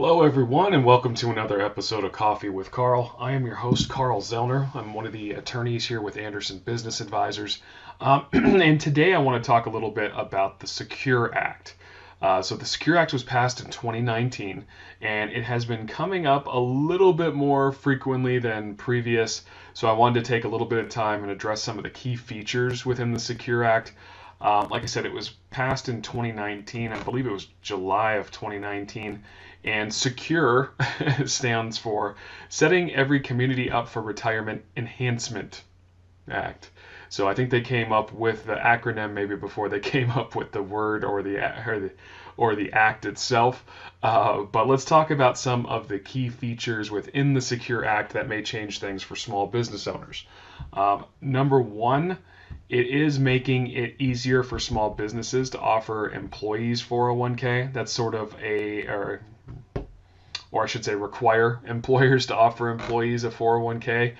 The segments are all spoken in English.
Hello, everyone, and welcome to another episode of Coffee with Carl. I am your host, Carl Zoellner. I'm one of the attorneys here with Anderson Business Advisors. And today I want to talk a little bit about the Secure Act. So the Secure Act was passed in 2019, and it has been coming up a little bit more frequently than previous. So I wanted to take a little bit of time and address some of the key features within the Secure Act. Like I said, it was passed in 2019. I believe it was July of 2019. And SECURE stands for Setting Every Community Up for Retirement Enhancement Act. So I think they came up with the acronym maybe before they came up with the word or the act itself. But let's talk about some of the key features within the Secure Act that may change things for small business owners. Number one, it is making it easier for small businesses to offer employees 401k. That's sort of or I should say require employers to offer employees a 401k.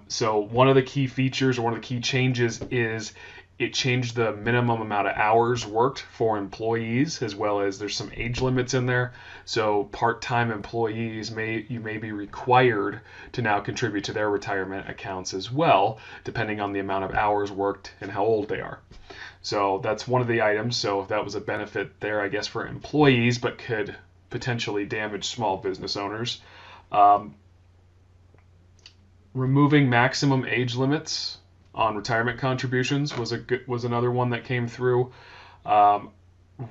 So one of the key features or one of the key changes is it changed the minimum amount of hours worked for employees, as well as there's some age limits in there. So part-time employees may be required to now contribute to their retirement accounts as well, depending on the amount of hours worked and how old they are. So that's one of the items. So that was a benefit there, I guess, for employees, but could potentially damage small business owners. Removing maximum age limits on retirement contributions was another one that came through.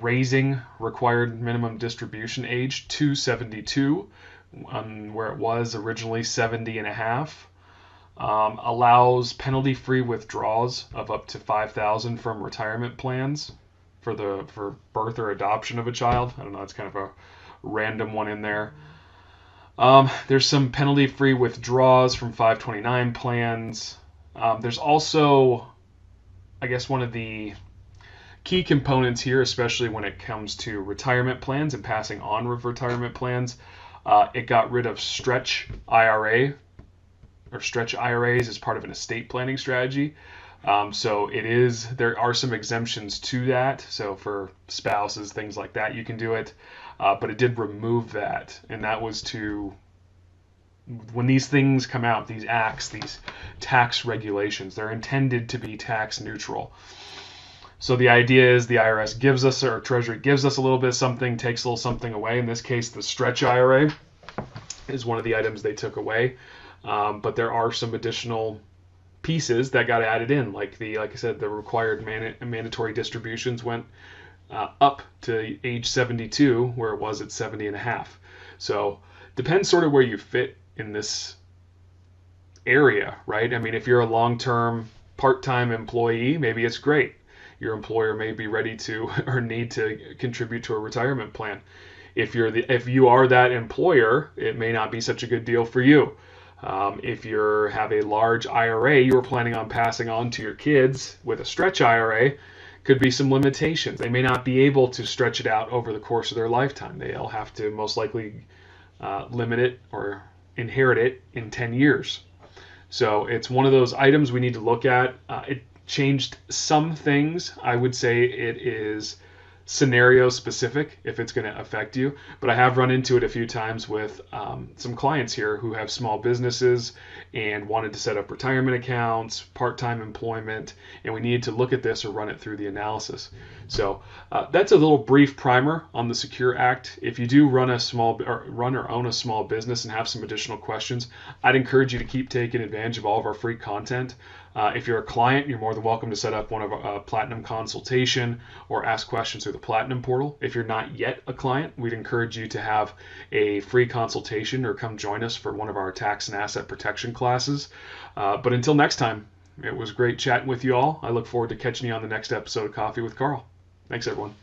Raising required minimum distribution age to 72, where it was originally 70 and a half. Allows penalty-free withdrawals of up to $5,000 from retirement plans for birth or adoption of a child. I don't know, it's kind of a random one in there. There's some penalty-free withdrawals from 529 plans. There's also, I guess, one of the key components here, especially when it comes to retirement plans and passing on with retirement plans. It got rid of stretch IRA or stretch IRAs as part of an estate planning strategy. So there are some exemptions to that. So for spouses, things like that, you can do it. But it did remove that. And that was when these things come out, these acts, these tax regulations, they're intended to be tax neutral. So the idea is the IRS gives us, or Treasury gives us a little bit of something, takes a little something away. In this case, the stretch IRA is one of the items they took away. But there are some additional pieces that got added in, like I said, the required mandatory distributions went up to age 72, where it was at 70 and a half. So depends sort of where you fit in this area, right? I mean, if you're a long-term part-time employee, maybe it's great. Your employer may be ready to or need to contribute to a retirement plan. If you are that employer, it may not be such a good deal for you. If you have a large IRA you are planning on passing on to your kids with a stretch IRA, could be some limitations. They may not be able to stretch it out over the course of their lifetime. They'll have to most likely limit it or inherit it in 10 years. So it's one of those items we need to look at. It changed some things. I would say it is scenario specific if it's going to affect you, but I have run into it a few times with some clients here who have small businesses and wanted to set up retirement accounts, part-time employment, and we needed to look at this or run it through the analysis. So that's a little brief primer on the Secure Act. If you do run or own a small business and have some additional questions, I'd encourage you to keep taking advantage of all of our free content. If you're a client, you're more than welcome to set up one of a Platinum consultation or ask questions through the Platinum portal. If you're not yet a client, we'd encourage you to have a free consultation or come join us for one of our tax and asset protection classes. But until next time, it was great chatting with you all. I look forward to catching you on the next episode of Coffee with Carl. Thanks, everyone.